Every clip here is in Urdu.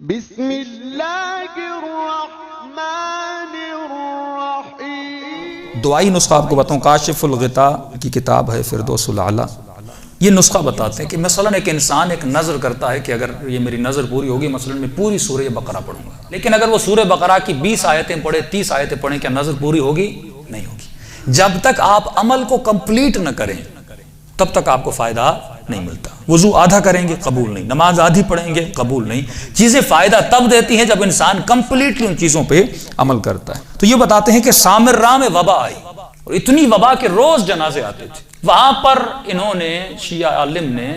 بسم اللہ الرحمن الرحیم۔ دعائی نسخہ آپ کو بتاؤں، کاشف الغطاء کی کتاب ہے فردوس الاعلیٰ، یہ نسخہ بتاتے ہیں کہ مثلا ایک انسان ایک نظر کرتا ہے کہ اگر یہ میری نظر پوری ہوگی مثلا میں پوری سورہ بقرہ پڑھوں گا، لیکن اگر وہ سورہ بقرہ کی 20 آیتیں پڑھے 30 آیتیں پڑھیں، کیا نظر پوری ہوگی؟ نہیں ہوگی۔ جب تک آپ عمل کو کمپلیٹ نہ کریں تب تک آپ کو فائدہ نہیں ملتا۔ وضو آدھا کریں گے قبول نہیں، نماز آدھی پڑھیں گے قبول نہیں۔ چیزیں فائدہ تب دیتی ہیں جب انسان کمپلیٹلی ان چیزوں پہ عمل کرتا ہے۔ تو یہ بتاتے ہیں کہ سامراء میں وبا آئی اور اتنی وبا کہ روز جنازے آتے تھے۔ وہاں پر انہوں نے شیعہ عالم نے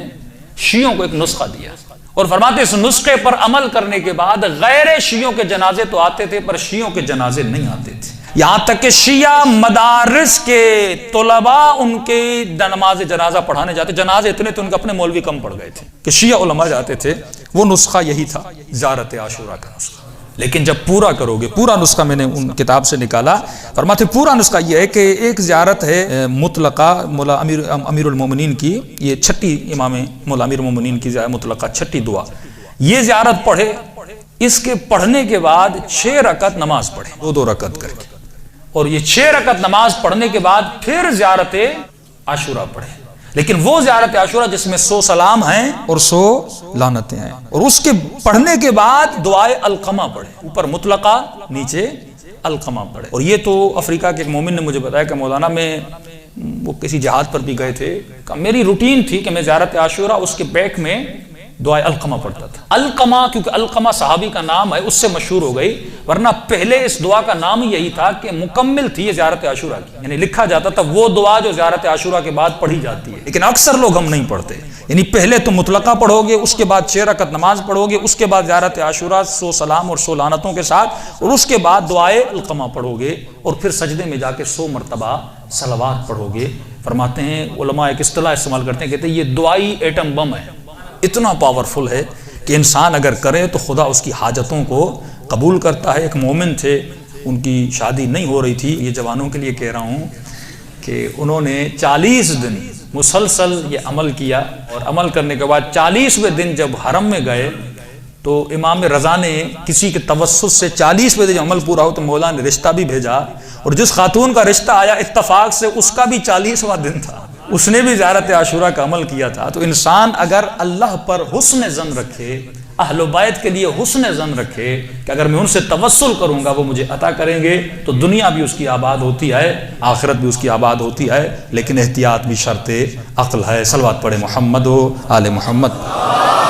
شیعوں کو ایک نسخہ دیا اور فرماتے اس نسخے پر عمل کرنے کے بعد غیر شیعوں کے جنازے تو آتے تھے پر شیعوں کے جنازے نہیں آتے تھے، یہاں تک کہ شیعہ مدارس کے طلباء ان کے نماز جنازہ پڑھانے جاتے، جنازے اتنے تھے ان کے اپنے مولوی کم پڑ گئے تھے کہ شیعہ علماء جاتے تھے۔ وہ نسخہ یہی تھا، زیارت عاشوراء کا نسخہ۔ لیکن جب پورا کرو گے، پورا نسخہ میں نے ان کتاب سے نکالا، فرماتے پورا نسخہ یہ ہے کہ ایک زیارت ہے مطلقہ مولا امیر المومنین کی، یہ چھٹی امام مولا امیر المومنین کی مطلقہ چھٹی دعا، یہ زیارت پڑھے، اس کے پڑھنے کے بعد 6 رکعت نماز پڑھے، 2 رکعت کر کے، اور یہ 6 رکعت نماز پڑھنے کے بعد پھر زیارت عاشوراء پڑھے، لیکن وہ زیارت عاشوراء جس میں 100 سلام ہیں اور 100 لعنتیں ہیں، اور اس کے پڑھنے کے بعد دعائے القمہ پڑھے، اوپر مطلقہ نیچے القمہ پڑھے۔ اور یہ تو افریقہ کے ایک مومن نے مجھے بتایا کہ مولانا میں وہ کسی جہاد پر بھی گئے تھے، میری روٹین تھی کہ میں زیارت عاشوراء اس کے بیک میں دعائے القمہ پڑھتا تھا۔ القمہ کیونکہ القمہ صحابی کا نام ہے اس سے مشہور ہو گئی، ورنہ پہلے اس دعا کا نام ہی یہی تھا کہ مکمل تھی یہ زیارت عاشوراء کی، یعنی لکھا جاتا تھا وہ دعا جو زیارت عاشوراء کے بعد پڑھی جاتی ہے، لیکن اکثر لوگ ہم نہیں پڑھتے، یعنی پہلے تو مطلقہ پڑھو گے، اس کے بعد 6 رکعت نماز پڑھو گے، اس کے بعد زیارت عاشوراء 100 سلام اور 100 لعنتوں کے ساتھ، اور اس کے بعد دعائے القمہ پڑھو گے، اور پھر سجدے میں جا کے 100 مرتبہ صلوات پڑھو گے۔ فرماتے ہیں علماء ایک اصطلاح استعمال کرتے ہیں، کہتے ہیں یہ دعائی ایٹم بم ہے، اتنا پاورفل ہے کہ انسان اگر کرے تو خدا اس کی حاجتوں کو قبول کرتا ہے۔ ایک مومن تھے، ان کی شادی نہیں ہو رہی تھی، یہ جوانوں کے لیے کہہ رہا ہوں کہ انہوں نے 40 دن مسلسل یہ عمل کیا، اور عمل کرنے کے بعد 40ویں دن جب حرم میں گئے تو امام رضا نے کسی کے توسط سے 40ویں دن عمل پورا ہو تو مولا نے رشتہ بھی بھیجا، اور جس خاتون کا رشتہ آیا اتفاق سے اس کا بھی 40واں دن تھا، اس نے بھی زیارت عاشوراء کا عمل کیا تھا۔ تو انسان اگر اللہ پر حسن ظن رکھے، اہل بیت کے لیے حسن ظن رکھے کہ اگر میں ان سے توسل کروں گا وہ مجھے عطا کریں گے، تو دنیا بھی اس کی آباد ہوتی ہے، آخرت بھی اس کی آباد ہوتی ہے، لیکن احتیاط بھی شرط عقل ہے۔ صلوات پڑھے محمد و آل محمد۔